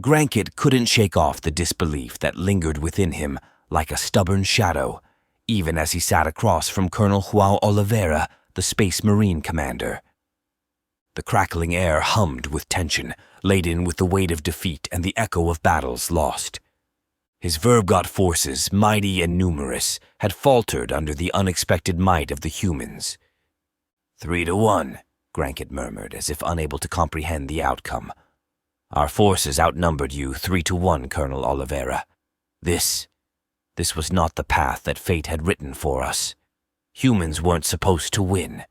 Grankit couldn't shake off the disbelief that lingered within him like a stubborn shadow, even as he sat across from Colonel João Oliveira, the Space Marine commander. The crackling air hummed with tension, laden with the weight of defeat and the echo of battles lost. His Verbgot forces, mighty and numerous, had faltered under the unexpected might of the humans. 3-1, Grankit murmured, as if unable to comprehend the outcome. Our forces outnumbered you 3-1, Colonel Oliveira. This was not the path that fate had written for us. Humans weren't supposed to win.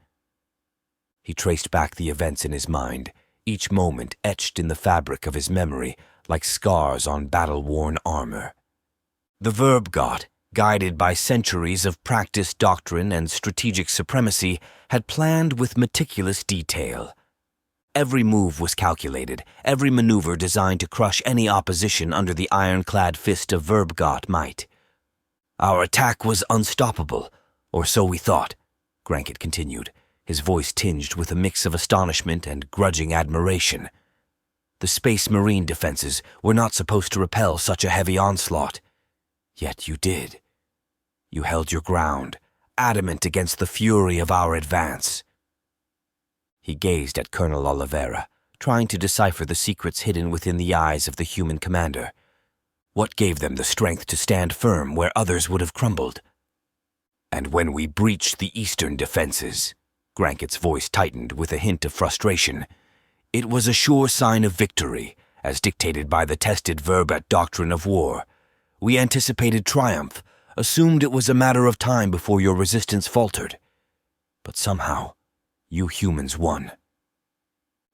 He traced back the events in his mind, each moment etched in the fabric of his memory like scars on battle-worn armor. The Verbgot, guided by centuries of practiced doctrine and strategic supremacy, had planned with meticulous detail. Every move was calculated, every maneuver designed to crush any opposition under the ironclad fist of Verbgot might. Our attack was unstoppable, or so we thought, Grankit continued, his voice tinged with a mix of astonishment and grudging admiration. The Space Marine defenses were not supposed to repel such a heavy onslaught. Yet you did. You held your ground, adamant against the fury of our advance. He gazed at Colonel Oliveira, trying to decipher the secrets hidden within the eyes of the human commander. What gave them the strength to stand firm where others would have crumbled? And when we breached the eastern defenses, Grankit's voice tightened with a hint of frustration, it was a sure sign of victory, as dictated by the tested Verbgot doctrine of war. We anticipated triumph, assumed it was a matter of time before your resistance faltered. But somehow, you humans won.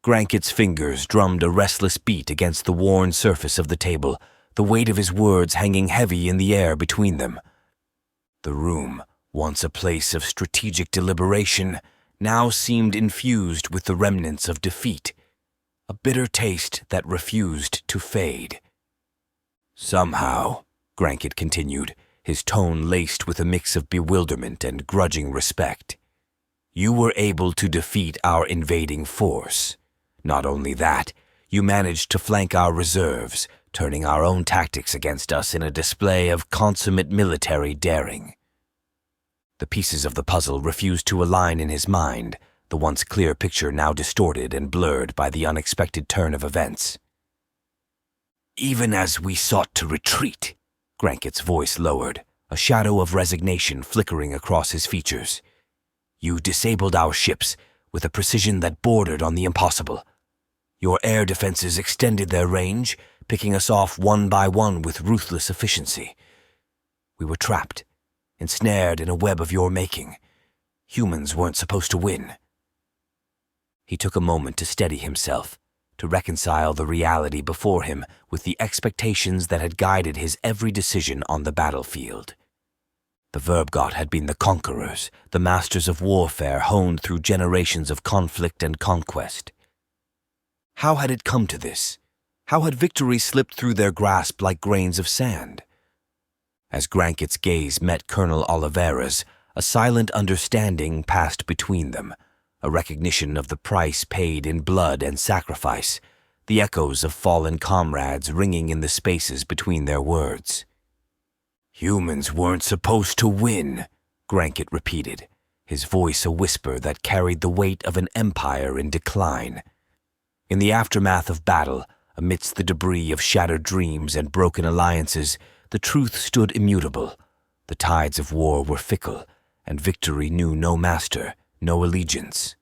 Grankit's fingers drummed a restless beat against the worn surface of the table, the weight of his words hanging heavy in the air between them. The room, once a place of strategic deliberation, now seemed infused with the remnants of defeat, a bitter taste that refused to fade. Somehow, Grankit continued, his tone laced with a mix of bewilderment and grudging respect, you were able to defeat our invading force. Not only that, you managed to flank our reserves, turning our own tactics against us in a display of consummate military daring. The pieces of the puzzle refused to align in his mind, the once clear picture now distorted and blurred by the unexpected turn of events. Even as we sought to retreat, Grankit's voice lowered, a shadow of resignation flickering across his features. You disabled our ships with a precision that bordered on the impossible. Your air defenses extended their range, picking us off one by one with ruthless efficiency. We were trapped, ensnared in a web of your making. Humans weren't supposed to win. He took a moment to steady himself, to reconcile the reality before him with the expectations that had guided his every decision on the battlefield. The Verbgot had been the conquerors, the masters of warfare honed through generations of conflict and conquest. How had it come to this? How had victory slipped through their grasp like grains of sand? As Grankit's gaze met Colonel Oliveira's, a silent understanding passed between them, a recognition of the price paid in blood and sacrifice, the echoes of fallen comrades ringing in the spaces between their words. Humans weren't supposed to win, Grankit repeated, his voice a whisper that carried the weight of an empire in decline. In the aftermath of battle, amidst the debris of shattered dreams and broken alliances, the truth stood immutable. The tides of war were fickle, and victory knew no master, no allegiance.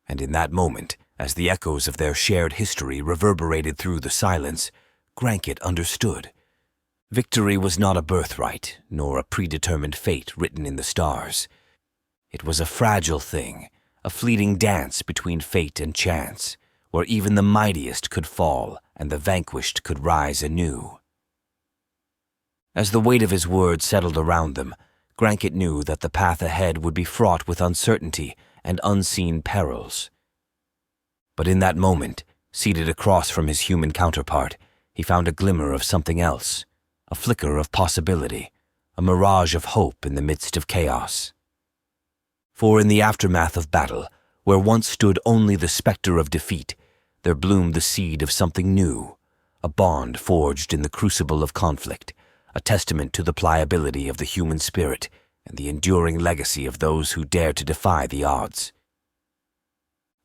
And in that moment, as the echoes of their shared history reverberated through the silence, Grankit understood. Victory was not a birthright, nor a predetermined fate written in the stars. It was a fragile thing, a fleeting dance between fate and chance, where even the mightiest could fall and the vanquished could rise anew. As the weight of his words settled around them, Grankit knew that the path ahead would be fraught with uncertainty and unseen perils. But in that moment, seated across from his human counterpart, he found a glimmer of something else, a flicker of possibility, a mirage of hope in the midst of chaos. For in the aftermath of battle, where once stood only the specter of defeat, there bloomed the seed of something new, a bond forged in the crucible of conflict, a testament to the pliability of the human spirit and the enduring legacy of those who dare to defy the odds.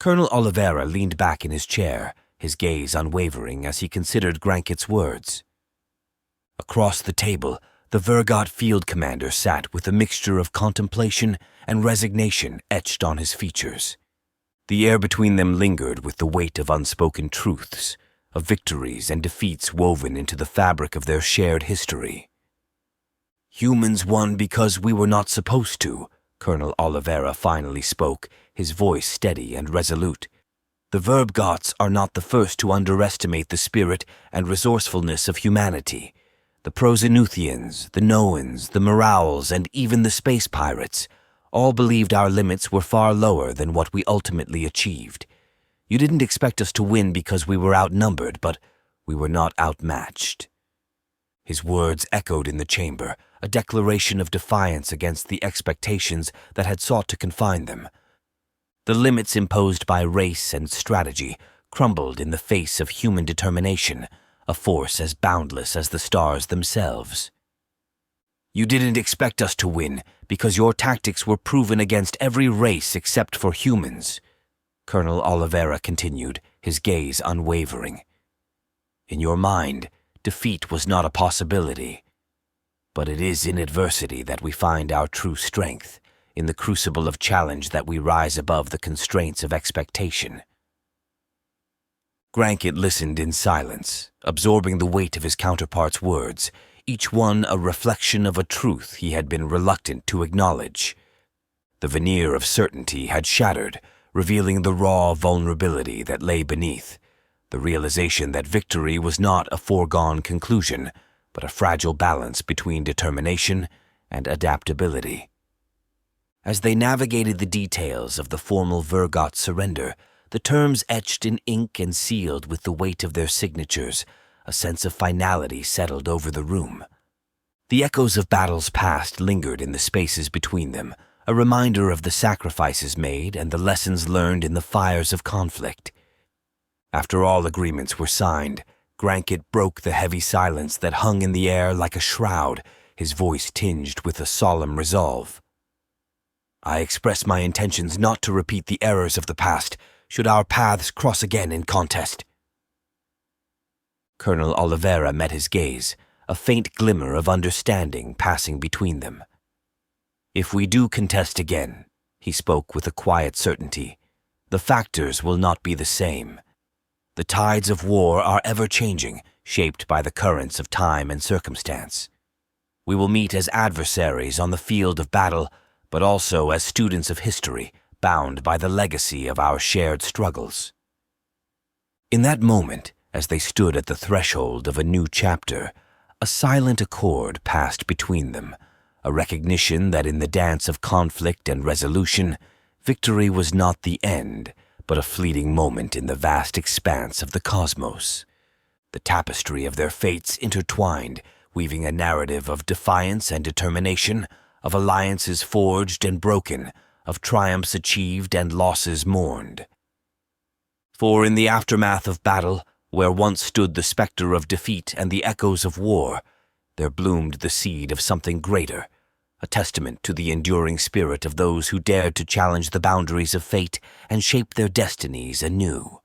Colonel Oliveira leaned back in his chair, his gaze unwavering as he considered Granket's words. Across the table, the Vergot field commander sat with a mixture of contemplation and resignation etched on his features. The air between them lingered with the weight of unspoken truths, of victories and defeats woven into the fabric of their shared history. "Humans won because we were not supposed to," Colonel Oliveira finally spoke, his voice steady and resolute. "The Verbgots are not the first to underestimate the spirit and resourcefulness of humanity. The Prosenuthians, the Noans, the Morals, and even the space pirates all believed our limits were far lower than what we ultimately achieved. You didn't expect us to win because we were outnumbered, but we were not outmatched." His words echoed in the chamber, a declaration of defiance against the expectations that had sought to confine them. The limits imposed by race and strategy crumbled in the face of human determination, a force as boundless as the stars themselves. "You didn't expect us to win because your tactics were proven against every race except for humans," Colonel Oliveira continued, his gaze unwavering. "In your mind, defeat was not a possibility. But it is in adversity that we find our true strength, in the crucible of challenge that we rise above the constraints of expectation." Granket listened in silence, absorbing the weight of his counterpart's words, each one a reflection of a truth he had been reluctant to acknowledge. The veneer of certainty had shattered, revealing the raw vulnerability that lay beneath, the realization that victory was not a foregone conclusion, but a fragile balance between determination and adaptability. As they navigated the details of the formal Vergot surrender, the terms etched in ink and sealed with the weight of their signatures, a sense of finality settled over the room. The echoes of battles past lingered in the spaces between them, a reminder of the sacrifices made and the lessons learned in the fires of conflict. After all agreements were signed, Granket broke the heavy silence that hung in the air like a shroud, his voice tinged with a solemn resolve. "I express my intentions not to repeat the errors of the past, should our paths cross again in contest." Colonel Oliveira met his gaze, a faint glimmer of understanding passing between them. "If we do contest again," he spoke with a quiet certainty, "the factors will not be the same. The tides of war are ever-changing, shaped by the currents of time and circumstance. We will meet as adversaries on the field of battle, but also as students of history, bound by the legacy of our shared struggles." In that moment, as they stood at the threshold of a new chapter, a silent accord passed between them, a recognition that in the dance of conflict and resolution, victory was not the end, but a fleeting moment in the vast expanse of the cosmos. The tapestry of their fates intertwined, weaving a narrative of defiance and determination, of alliances forged and broken, of triumphs achieved and losses mourned. For in the aftermath of battle, where once stood the specter of defeat and the echoes of war, there bloomed the seed of something greater, a testament to the enduring spirit of those who dared to challenge the boundaries of fate and shape their destinies anew.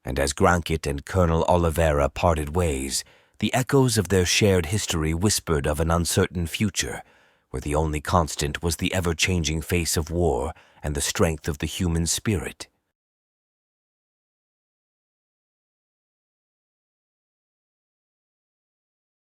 And as Granket and Colonel Oliveira parted ways, the echoes of their shared history whispered of an uncertain future, where the only constant was the ever-changing face of war and the strength of the human spirit.